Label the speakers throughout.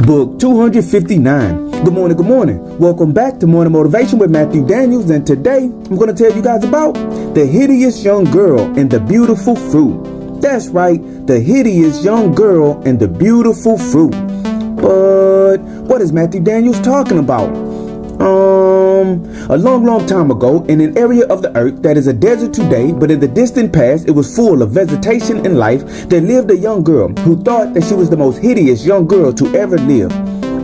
Speaker 1: Book 259. Good morning, good morning. Welcome back to Morning Motivation with Matthew Daniels, and today I'm going to tell you guys about the hideous young girl and the beautiful fruit. That's right, the hideous young girl and the beautiful fruit. But what is Matthew Daniels talking about? A long time ago, in an area of the earth that is a desert today, but in the distant past it was full of vegetation and life, there lived a young girl who thought that she was the most hideous young girl to ever live.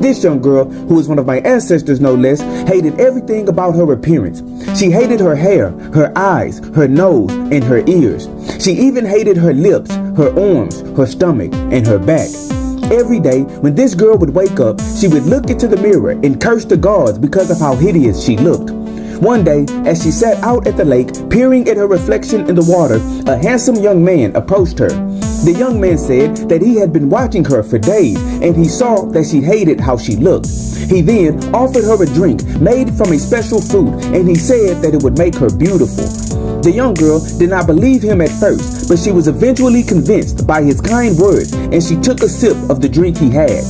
Speaker 1: This young girl, who is one of my ancestors no less, hated everything about her appearance. She hated her hair, her eyes, her nose, and her ears. She even hated her lips, her arms, her stomach, and her back. Every day, when this girl would wake up, she would look into the mirror and curse the gods because of how hideous she looked. One day, as she sat out at the lake, peering at her reflection in the water, a handsome young man approached her. The young man said that he had been watching her for days, and he saw that she hated how she looked. He then offered her a drink made from a special fruit, and he said that it would make her beautiful. The young girl did not believe him at first, but she was eventually convinced by his kind words, and she took a sip of the drink he had.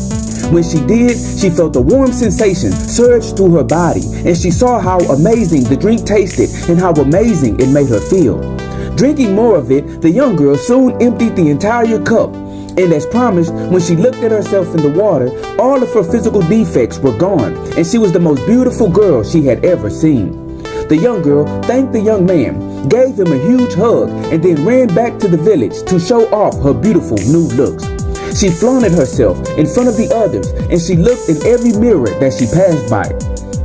Speaker 1: When she did, she felt a warm sensation surge through her body, and she saw how amazing the drink tasted and how amazing it made her feel. Drinking more of it, the young girl soon emptied the entire cup, and as promised, when she looked at herself in the water, all of her physical defects were gone, and she was the most beautiful girl she had ever seen. The young girl thanked the young man, gave him a huge hug, and then ran back to the village to show off her beautiful new looks. She flaunted herself in front of the others, and she looked in every mirror that she passed by.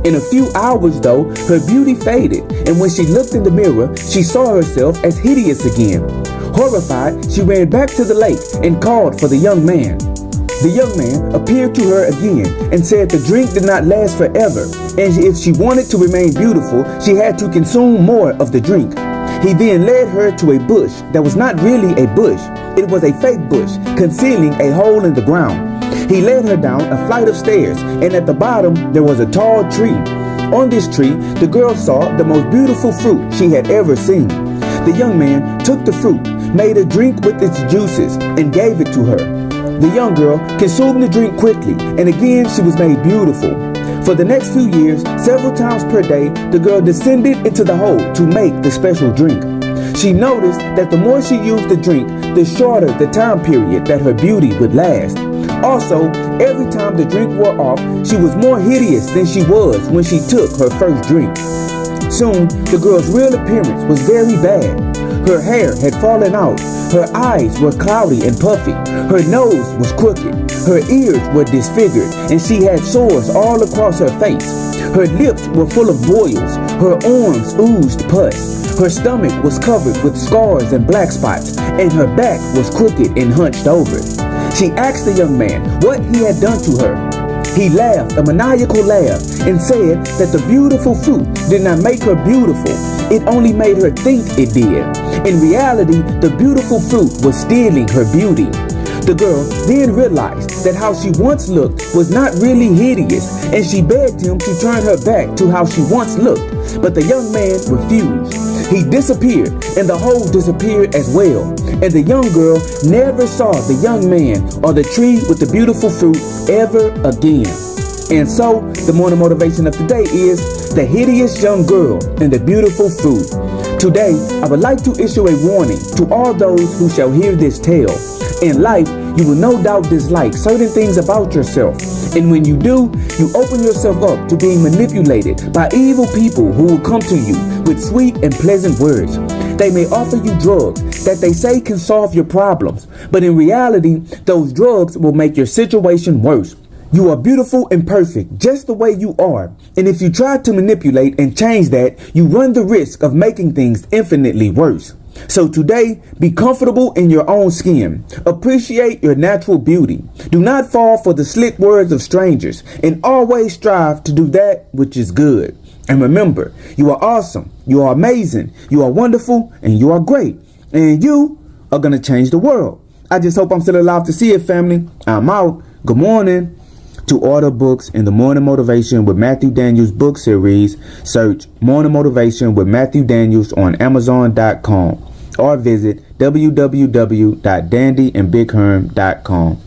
Speaker 1: In a few hours, though, her beauty faded, and when she looked in the mirror, she saw herself as hideous again. Horrified, she ran back to the lake and called for the young man. The young man appeared to her again and said the drink did not last forever, and if she wanted to remain beautiful, she had to consume more of the drink. He then led her to a bush that was not really a bush. It was a fake bush, concealing a hole in the ground. He led her down a flight of stairs, and at the bottom there was a tall tree. On this tree, the girl saw the most beautiful fruit she had ever seen. The young man took the fruit, made a drink with its juices, and gave it to her. The young girl consumed the drink quickly, and again she was made beautiful. For the next few years, several times per day, the girl descended into the hole to make the special drink. She noticed that the more she used the drink, the shorter the time period that her beauty would last. Also, every time the drink wore off, she was more hideous than she was when she took her first drink. Soon, the girl's real appearance was very bad. Her hair had fallen out, her eyes were cloudy and puffy, her nose was crooked, her ears were disfigured, and she had sores all across her face. Her lips were full of boils, her arms oozed pus, her stomach was covered with scars and black spots, and her back was crooked and hunched over. She asked the young man what he had done to her. He laughed a maniacal laugh and said that the beautiful fruit did not make her beautiful. It only made her think it did. In reality, the beautiful fruit was stealing her beauty. The girl then realized that how she once looked was not really hideous, and she begged him to turn her back to how she once looked. But the young man refused. He disappeared, and the hole disappeared as well. And the young girl never saw the young man or the tree with the beautiful fruit ever again. And so, the morning motivation of today is the hideous young girl and the beautiful fruit. Today, I would like to issue a warning to all those who shall hear this tale. In life, you will no doubt dislike certain things about yourself. And when you do, you open yourself up to being manipulated by evil people who will come to you with sweet and pleasant words. They may offer you drugs that they say can solve your problems, but in reality, those drugs will make your situation worse. You are beautiful and perfect just the way you are, and if you try to manipulate and change that, you run the risk of making things infinitely worse. So today, be comfortable in your own skin. Appreciate your natural beauty. Do not fall for the slick words of strangers, and always strive to do that which is good. And remember, you are awesome, you are amazing, you are wonderful, and you are great. And you are going to change the world. I just hope I'm still alive to see it, family. I'm out. Good morning. To order books in the Morning Motivation with Matthew Daniels book series, search Morning Motivation with Matthew Daniels on Amazon.com or visit www.dandyandbigherm.com.